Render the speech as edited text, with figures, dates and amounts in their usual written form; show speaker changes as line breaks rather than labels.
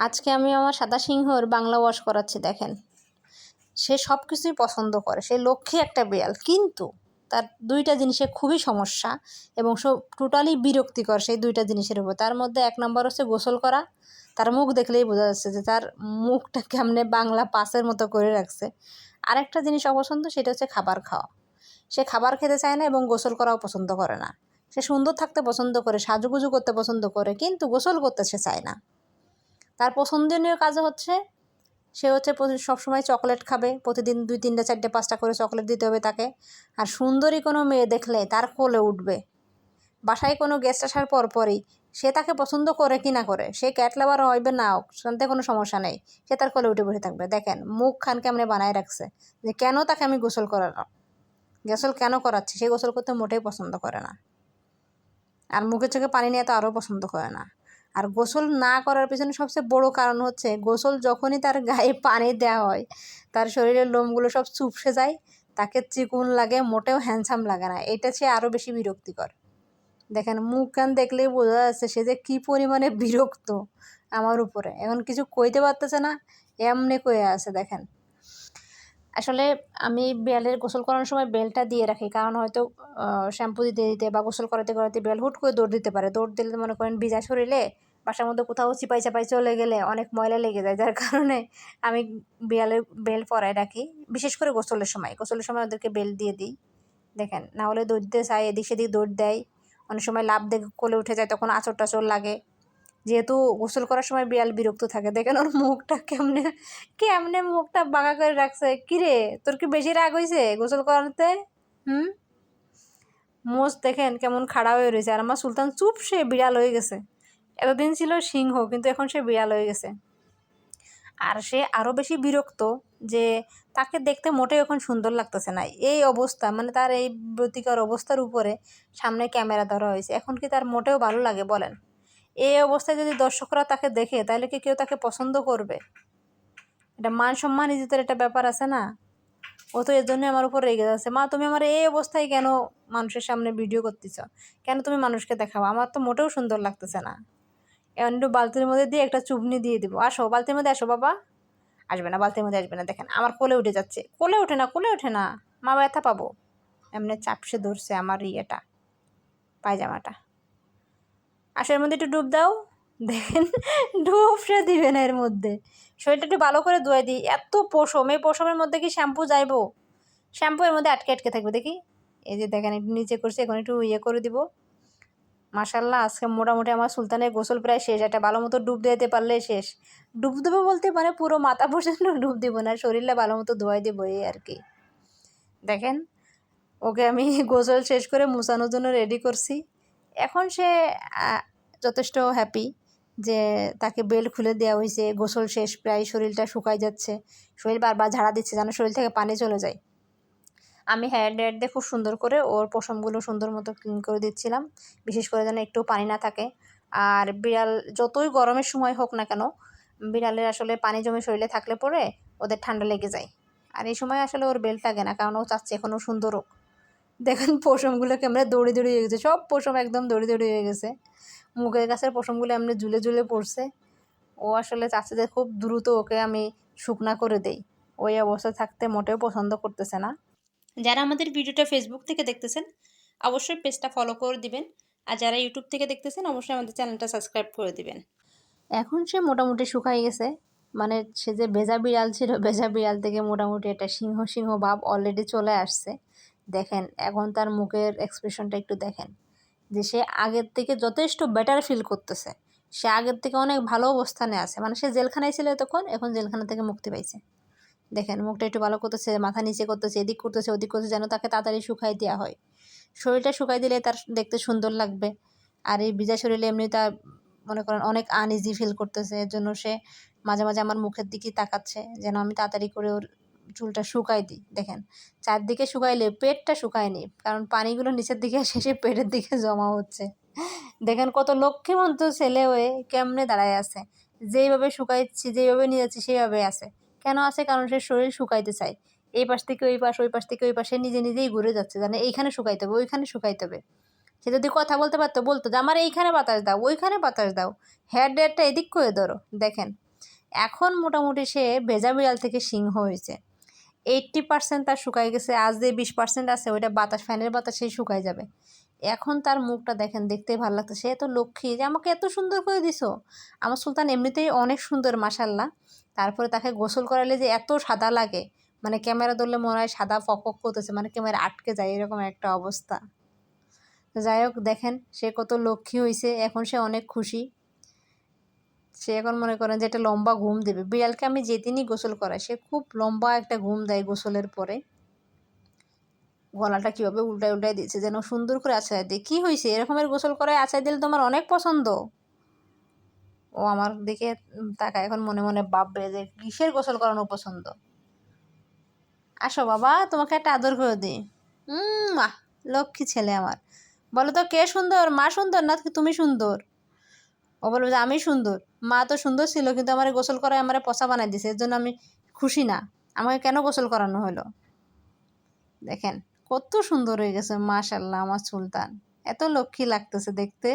আজকে আমি আমার সাদা সিংহর বাংলা ওয়াশ করাচ্ছি। দেখেন, সে সব কিছুই পছন্দ করে, সে লক্ষ্মী একটা বিড়াল, কিন্তু তার দুইটা জিনিসে খুবই সমস্যা এবং সব টোটালি বিরক্তিকর সেই দুইটা জিনিসের উপর। তার মধ্যে এক নম্বর হচ্ছে গোসল করা। তার মুখ দেখলেই বোঝা যাচ্ছে যে তার মুখটা কেমনে বাংলা পাসের মতো করে রাখছে। আরেকটা জিনিস অপছন্দ, সেটা হচ্ছে খাবার খাওয়া। সে খাবার খেতে চায় না এবং গোসল করাও পছন্দ করে না। সে সুন্দর থাকতে পছন্দ করে, সাজুগুজু করতে পছন্দ করে, কিন্তু গোসল করতে সে চায় না। তার পছন্দনীয় কাজ হচ্ছে সে হচ্ছে সবসময় চকলেট খাবে, প্রতিদিন 2, 3, 4, 5টা করে চকলেট দিতে হবে তাকে। আর সুন্দরী কোনো মেয়ে দেখলে তার কোলে উঠবে। বাসায় কোনো গেস্ট আসার পরই সে তাকে পছন্দ করে কি না করে, সে ক্যাট লাভার হইবে না হোক, শুনতে কোনো সমস্যা নেই, সে তার কোলে উঠে বসে থাকবে। দেখেন মুখ খান কেমনে বানায় রাখছে, যে কেন তাকে আমি গোসল করালাম, গোসল কেন করাচ্ছি। সে গোসল করতে মোটেই পছন্দ করে না, আর মুখে চোখে পানি নিয়ে তো আরও পছন্দ করে না। আর গোসল না করার পেছনে সবচেয়ে বড় কারণ হচ্ছে, গোসল যখনই তার গায়ে পানি দেওয়া হয় তার শরীরের লোমগুলো সব চুপসে যায়, তাকে চিকুন লাগে, মোটেও হ্যান্ডসাম লাগে না। এটা সে আরও বেশি বিরক্তিকর। দেখেন মুখ কান দেখলেই বোঝা যাচ্ছে সে যে কী পরিমাণে বিরক্ত আমার উপরে। এখন কিছু কইতে পারতেছে না, এমনি কয়ে আছে। দেখেন, আসলে আমি বিড়ালের গোসল করানোর সময় বেলটা দিয়ে রাখি, কারণ হয়তো শ্যাম্পু দিতে দিতে বা গোসল করাতে করাতে বিড়াল হুট করে দৌড় দিতে পারে। দৌড় দিলে মনে করেন ভিজা শরীরে বাসার মধ্যে কোথাও চিপাই চাপাই চলে গেলে অনেক ময়লা লেগে যায়, যার কারণে আমি বিড়ালের বেল পরায় রাখি। বিশেষ করে গোসলের সময় ওদেরকে বেল দিয়ে দিই। দেখেন, না হলে দৌড়তে চায়, এদিক সেদিক দৌড় দেয়, অনেক সময় লাফ দেখে কোলে উঠে যায়, তখন আঁচড় টাচড় লাগে। যেহেতু গোসল করার সময় বিড়াল বিরক্ত থাকে। দেখেন ওর মুখটা কেমনে কেমনে মুখটা বাঁকা করে রাখছে। কিরে, তোর কি বেশি রাগ হয়েছে গোসল করাতে? মোষ দেখেন কেমন খাড়া হয়ে রয়েছে। আর আমার সুলতান চুপ, সে বিড়াল হয়ে গেছে। এতদিন ছিল সিংহ, কিন্তু এখন সে বিড়াল হয়ে গেছে। আর সে আরও বেশি বিরক্ত যে তাকে দেখতে মোটেও এখন সুন্দর লাগতেছে না। এই অবস্থা, মানে তার এই প্রতিকার অবস্থার উপরে সামনে ক্যামেরা ধরা হয়েছে, এখন কি তার মোটেও ভালো লাগে বলেন? এই অবস্থায় যদি দর্শকরা তাকে দেখে, তাহলে কি কেউ তাকে পছন্দ করবে? এটা মান সম্মান ইজ্জতের একটা ব্যাপার আছে না? ও তো এর জন্য আমার উপর রেগে যাচ্ছে। মা, তুমি আমার এই অবস্থায় কেন মানুষের সামনে ভিডিও করতেছ? কেন তুমি মানুষকে দেখাও? আমার তো মোটেও সুন্দর লাগতেছে না। এখন একটু বালতির মধ্যে দিয়ে একটা চুবনি দিয়ে দিব। আসো বালতির মধ্যে আসো। বাবা আসবে না, বালতির মধ্যে আসবে না। দেখেন আমার কোলে উঠে যাচ্ছে। কোলে ওঠে না, কোলে ওঠে না, মা ব্যথা পাবো। এমনি চাপসে ধরছে আমার ইয়েটা, পায়জামাটা। আসো এর মধ্যে একটু ডুব দাও। দেখেন ডুব সে দিবে না এর মধ্যে। শরীরটা একটু ভালো করে ধুয়ে দিই। এত পশম, এই পশমের মধ্যে কি শ্যাম্পু যাইবো? শ্যাম্পু এর মধ্যে আটকে আটকে থাকবে। দেখি, এই যে দেখেন একটু নিচে করছে, এখন একটু ইয়ে করে দিব। মাশাল্লাহ, আজকে মোটামুটি আমার সুলতানের গোসল প্রায় শেষ। একটা ভালো মতো ডুব দিতে পারলে শেষ। ডুব দেবো বলতে মানে পুরো মাথা পর্যন্ত ডুব দিব না, শরীরটা ভালো মতো ধোয়াই দেবো এই আর কি। দেখেন ওকে আমি গোসল শেষ করে মুছানোর জন্য রেডি করছি। এখন সে যথেষ্ট হ্যাপি যে তাকে বেল্ট খুলে দেওয়া হয়েছে, গোসল শেষ, প্রায় শরীরটা শুকাই যাচ্ছে। শরীর বারবার ঝাড়া দিচ্ছে যেন শরীর থেকে পানি চলে যায়। আমি হেয়ার ড্রায়ার দিয়ে খুব সুন্দর করে ওর পশমগুলো সুন্দর মতো ক্লিন করে দিচ্ছিলাম, বিশেষ করে যেন একটু পানি না থাকে। আর বিড়াল যতই গরমের সময় হোক না কেন, বিড়ালের আসলে পানি জমে শরীরে থাকলে পরে ওদের ঠান্ডা লেগে যায়। আর এই সময় আসলে ওর বেল্ট লাগে না, কারণ ও চাচ্ছে এখনও সুন্দর হোক। দেখেন পশমগুলো কেমন দৌড়ে দৌড়ে হয়ে গেছে, সব পশম একদম দৌড়ে দৌড়ে হয়ে গেছে। মুখের কাছের পশমগুলো এমনি ঝুলে ঝুলে পড়ছে। ও আসলে চাচ্ছে যে খুব দ্রুত ওকে আমি শুকনা করে দেই। ওই অবস্থায় থাকতে মোটেও পছন্দ করতেছে না। যারা আমাদের ভিডিওটা ফেসবুক থেকে দেখতেছেন অবশ্যই পেজটা ফলো করে দিবেন, আর যারা ইউটিউব থেকে দেখতেছেন অবশ্যই আমাদের চ্যানেলটা সাবস্ক্রাইব করে দিবেন। এখন সে মোটামুটি শুকাই গেছে, মানে সে যে ভেজা বিড়াল ছিল, ভেজা বিড়াল থেকে মোটামুটি একটা সিংহ সিংহ ভাব অলরেডি চলে আসছে। দেখেন এখন তার মুখের এক্সপ্রেশনটা একটু দেখেন, যে সে আগের থেকে যথেষ্ট বেটার ফিল করতেছে। সে আগের থেকে অনেক ভালো অবস্থানে আছে, মানে সে জেলখানায় ছিল তখন, এখন জেলখানা থেকে মুক্তি পাইছে। দেখেন মুখটা একটু ভালো করতেছে, মাথা নিচে করতেছে, এদিক করতেছে ওদিক করতেছে, যেন তাকে তাড়াতাড়ি শুকাই দেওয়া হয়। শরীরটা শুকাই দিলে তার দেখতে সুন্দর লাগবে। আর এই ভিজা শরীরে এমনি তার মনে করেন অনেক আনইজি ফিল করতেছে, এর জন্য সে মাঝে মাঝে আমার মুখের দিকেই তাকাচ্ছে যেন আমি তাড়াতাড়ি করে ওর চুলটা শুকাই দিই। দেখেন চারদিকে শুকাইলে পেটটা শুকায়নি, কারণ পানিগুলো নিচের দিকে শেষে পেটের দিকে জমা হচ্ছে। দেখেন কত লক্ষ্মীমন্ত ছেলে হয়ে কেমনে দাঁড়ায় আছে, যেইভাবে শুকাইছি যেইভাবে নিয়ে যাচ্ছি সেইভাবে আছে। কেন আছে? কারণ সে শরীর শুকাইতে চায়। এই পাশ থেকে ওই পাশ, ওই পাশ থেকে ওই পাশে নিজে নিজেই ঘুরে যাচ্ছে, জানে এইখানে শুকাইতে হবে ওইখানে শুকাইতে হবে। সে যদি কথা বলতে পারতো বলতো যে আমার এইখানে বাতাস দাও, ওইখানে বাতাস দাও, হেয়ার ড্রায়ারটা এদিক করে ধরো। দেখেন এখন মোটামুটি সে ভেজা বিড়াল থেকে সিংহ হয়েছে। 80% তার শুকাই গেছে, আজ যে 20% আছে ওইটা বাতাস, ফ্যানের বাতাসেই শুকাই যাবে। এখন তার মুখটা দেখেন, দেখতেই ভালো লাগছে। সে এত লক্ষ্মী যে আমাকে এত সুন্দর করে দিছো। আমার সুলতান এমনিতেই অনেক সুন্দর মাশাল্লাহ, তারপরে তাকে গোসল করালে যে এত সাদা লাগে, মানে ক্যামেরা ধরলে মনে হয় সাদা ফকফক করতেছে, মানে ক্যামেরা আটকে যায় এরকম একটা অবস্থা। যাই হোক দেখেন সে কত লক্ষ্মী হয়েছে, এখন সে অনেক খুশি। সে এখন মনে করেন যে একটা লম্বা ঘুম দেবে। বিড়ালকে আমি যেদিনই গোসল করাই সে খুব লম্বা একটা ঘুম দেয় গোসলের পরে। গলাটা কীভাবে উল্টায় উল্টায় দিচ্ছে যেন সুন্দর করে আছাড় দিয়ে। কী হয়েছে, এরকমের গোসল করায় আছাড় দিলে তোমার অনেক পছন্দ। ও আমার দিকে তাকায়, এখন মনে মনে ভাববে যে কিসের গোসল করানো পছন্দ। আসো বাবা, তোমাকে একটা আদর করে দিই। মা, লক্ষ্মী ছেলে আমার। বলো তো কে সুন্দর, মা সুন্দর না তুমি সুন্দর? ও বলবে যে আমি সুন্দর। মা তো সুন্দর ছিল, কিন্তু আমার গোসল করায় আমার পচা বানাই দিয়েছে, এর জন্য আমি খুশি না। আমাকে কেন গোসল করানো হলো? দেখেন কত সুন্দর হয়ে গেছে মাশাল্লাহ আমার সুলতান, এত লক্ষ্মী লাগতেছে দেখতে।